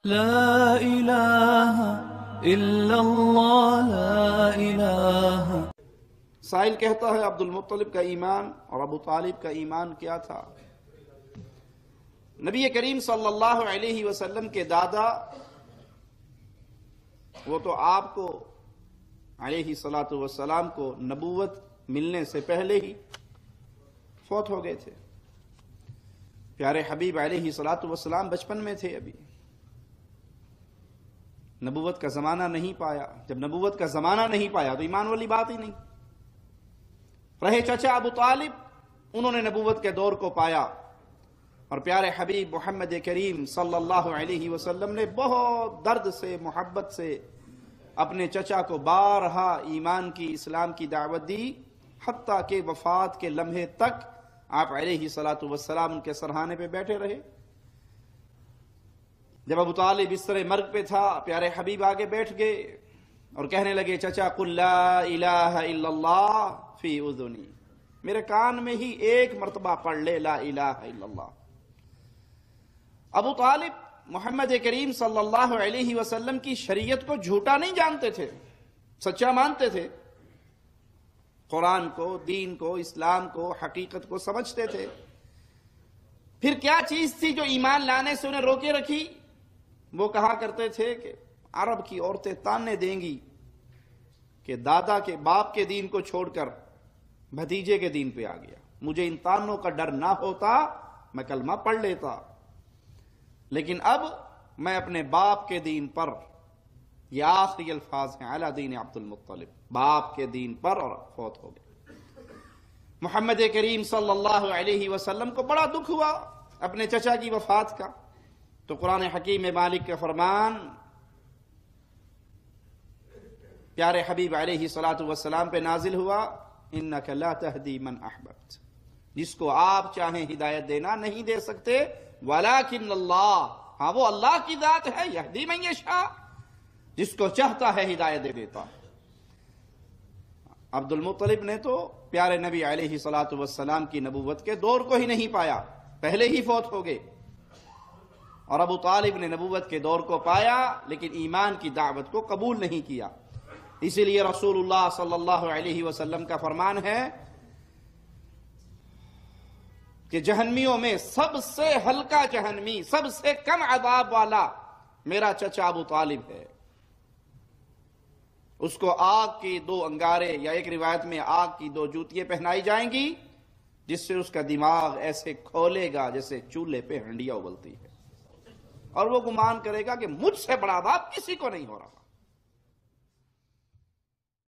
لا الہ الا اللہ لا الہ۔ سائل کہتا ہے عبد المطلب کا ایمان اور ابو طالب کا ایمان کیا تھا؟ نبی کریم صلی اللہ علیہ وسلم کے دادا وہ تو آپ کو علیہ الصلوۃ والسلام کو نبوت ملنے سے پہلے ہی فوت ہو گئے تھے۔ پیارے حبیب علیہ الصلوۃ والسلام بچپن میں تھے، ابھی نبوت کا زمانہ نہیں پایا۔ جب نبوت کا زمانہ نہیں پایا تو ایمان والی بات ہی نہیں رہے۔ چچا ابو طالب انہوں نے نبوت کے دور کو پایا، اور پیارے حبیب محمد کریم صلی اللہ علیہ وسلم نے بہت درد سے محبت سے اپنے چچا کو بارہا ایمان کی اسلام کی دعوت دی، حتیٰ کہ وفات کے لمحے تک آپ علیہ الصلوۃ والسلام ان کے سرہانے پہ بیٹھے رہے۔ جب ابو طالب اس طرح مرگ پہ تھا، پیارے حبیب آگے بیٹھ گئے اور کہنے لگے، چچا قل لا الہ الا اللہ فی اذنی، میرے کان میں ہی ایک مرتبہ پڑھ لے لا الہ الا اللہ۔ ابو طالب محمد کریم صلی اللہ علیہ وسلم کی شریعت کو جھوٹا نہیں جانتے تھے، سچا مانتے تھے۔ قرآن کو، دین کو، اسلام کو، حقیقت کو سمجھتے تھے۔ پھر کیا چیز تھی جو ایمان لانے سے انہیں روکے رکھی؟ وہ کہا کرتے تھے کہ عرب کی عورتیں تانے دیں گی کہ دادا کے باپ کے دین کو چھوڑ کر بھتیجے کے دین پہ آ گیا، مجھے ان تانوں کا ڈر نہ ہوتا میں کلمہ پڑھ لیتا، لیکن اب میں اپنے باپ کے دین پر، یہ آخری الفاظ ہیں، علی دین عبد المطلب، باپ کے دین پر، اور فوت ہو گئے۔ محمد کریم صلی اللہ علیہ وسلم کو بڑا دکھ ہوا اپنے چچا کی وفات کا، تو قرآن حکیم میں مالک کا فرمان پیارے حبیب علیہ الصلوۃ والسلام پہ نازل ہوا، انک لا تہدی من احببت، جس کو آپ چاہیں ہدایت دینا نہیں دے سکتے، ولکن اللہ، ہاں وہ اللہ کی ذات ہے، یہدی من یشاء، جس کو چاہتا ہے ہدایت دے دیتا۔ عبد المطلب نے تو پیارے نبی علیہ الصلوۃ والسلام کی نبوت کے دور کو ہی نہیں پایا، پہلے ہی فوت ہو گئے، اور ابو طالب نے نبوت کے دور کو پایا لیکن ایمان کی دعوت کو قبول نہیں کیا۔ اسی لیے رسول اللہ صلی اللہ علیہ وسلم کا فرمان ہے کہ جہنمیوں میں سب سے ہلکا جہنمی، سب سے کم عذاب والا میرا چچا ابو طالب ہے۔ اس کو آگ کی 2 انگارے، یا ایک روایت میں آگ کی 2 جوتیاں پہنائی جائیں گی، جس سے اس کا دماغ ایسے کھولے گا جیسے چولہے پہ ہنڈیاں ابلتی ہے، اور وہ گمان کرے گا کہ مجھ سے بڑا عذاب کسی کو نہیں ہو رہا۔